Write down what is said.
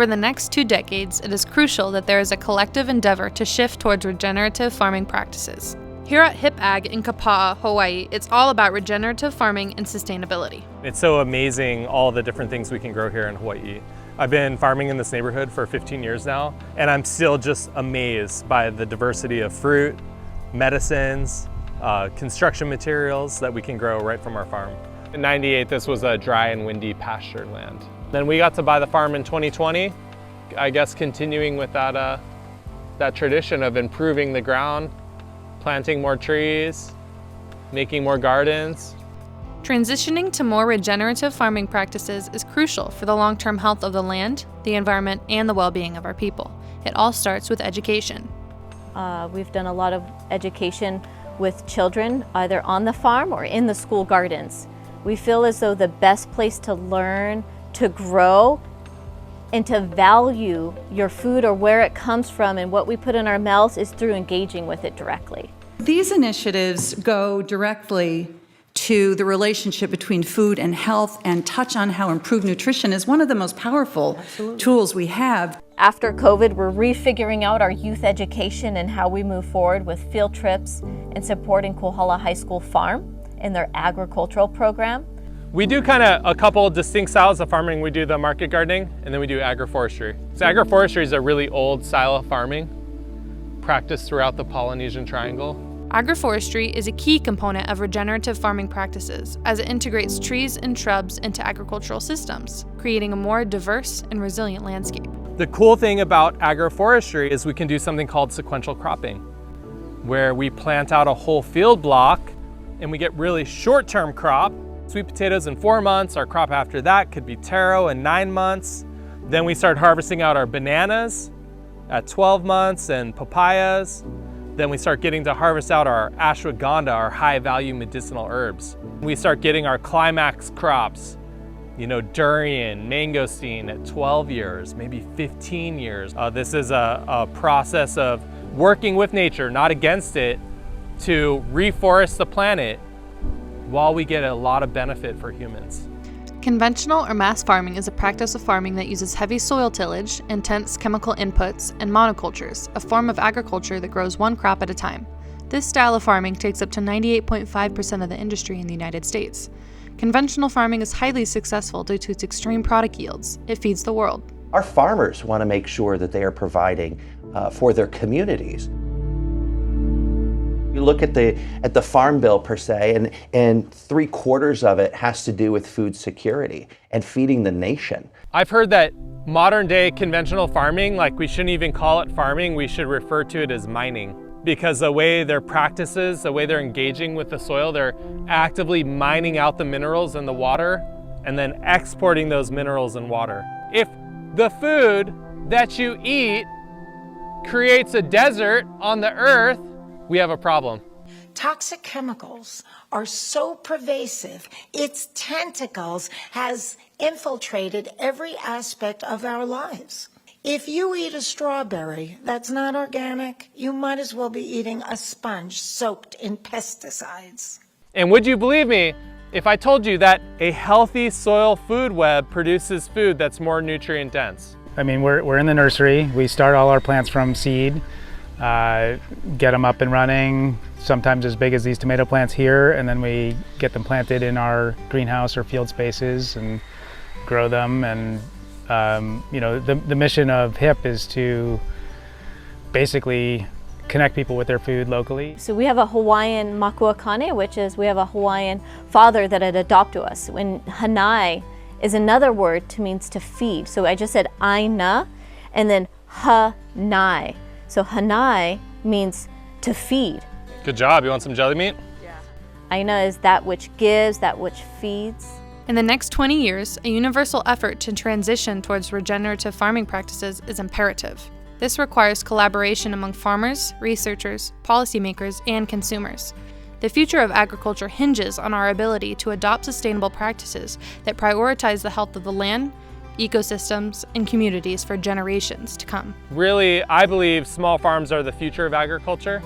Over the next 2 decades, it is crucial that there is a collective endeavor to shift towards regenerative farming practices. Here at Hip Ag in Kapa'a, Hawaii, it's all about regenerative farming and sustainability. It's so amazing all the different things we can grow here in Hawaii. I've been farming in this neighborhood for 15 years now, and I'm still just amazed by the diversity of fruit, medicines, construction materials that we can grow right from our farm. In '98, this was a dry and windy pasture land. Then we got to buy the farm in 2020, I guess continuing with that tradition of improving the ground, planting more trees, making more gardens. Transitioning to more regenerative farming practices is crucial for the long-term health of the land, the environment, and the well-being of our people. It all starts with education. We've done a lot of education with children, either on the farm or in the school gardens. We feel as though the best place to learn, to grow, and to value your food or where it comes from and what we put in our mouths is through engaging with it directly. These initiatives go directly to the relationship between food and health and touch on how improved nutrition is one of the most powerful tools we have. After COVID, we're refiguring out our youth education and how we move forward with field trips and supporting Kohala High School Farm in their agricultural program. We do kind of a couple distinct styles of farming. We do the market gardening, and then we do agroforestry. So agroforestry is a really old style of farming practiced throughout the Polynesian Triangle. Agroforestry is a key component of regenerative farming practices as it integrates trees and shrubs into agricultural systems, creating a more diverse and resilient landscape. The cool thing about agroforestry is we can do something called sequential cropping, where we plant out a whole field block and we get really short-term crop. Sweet potatoes in 4 months, our crop after that could be taro in 9 months. Then we start harvesting out our bananas at 12 months and papayas. Then we start getting to harvest out our ashwagandha, our high-value medicinal herbs. We start getting our climax crops, durian, mangosteen at 12 years, maybe 15 years. This is a process of working with nature, not against it, to reforest the planet while we get a lot of benefit for humans. Conventional or mass farming is a practice of farming that uses heavy soil tillage, intense chemical inputs, and monocultures, a form of agriculture that grows one crop at a time. This style of farming takes up to 98.5% of the industry in the United States. Conventional farming is highly successful due to its extreme product yields. It feeds the world. Our farmers want to make sure that they are providing for their communities. You look at the Farm Bill per se, and 3/4 of it has to do with food security and feeding the nation. I've heard that modern day conventional farming, we shouldn't even call it farming, we should refer to it as mining. Because the way their practices, the way they're engaging with the soil, they're actively mining out the minerals in the water and then exporting those minerals and water. If the food that you eat creates a desert on the earth, we have a problem. Toxic chemicals are so pervasive, its tentacles has infiltrated every aspect of our lives. If you eat a strawberry that's not organic, you might as well be eating a sponge soaked in pesticides. And would you believe me if I told you that a healthy soil food web produces food that's more nutrient dense? I mean, we're in the nursery. We start all our plants from seed. Get them up and running, sometimes as big as these tomato plants here, and then we get them planted in our greenhouse or field spaces and grow them. And the mission of HIP is to basically connect people with their food locally. So we have a Hawaiian makuakane, which is we have a Hawaiian father that had adopted us. When hanai is another word means to feed. So I just said aina and then hanai. So hanai means to feed. Good job. You want some jelly meat? Yeah. Aina is that which gives, that which feeds. In the next 20 years, a universal effort to transition towards regenerative farming practices is imperative. This requires collaboration among farmers, researchers, policymakers, and consumers. The future of agriculture hinges on our ability to adopt sustainable practices that prioritize the health of the land, ecosystems, and communities for generations to come. Really, I believe small farms are the future of agriculture.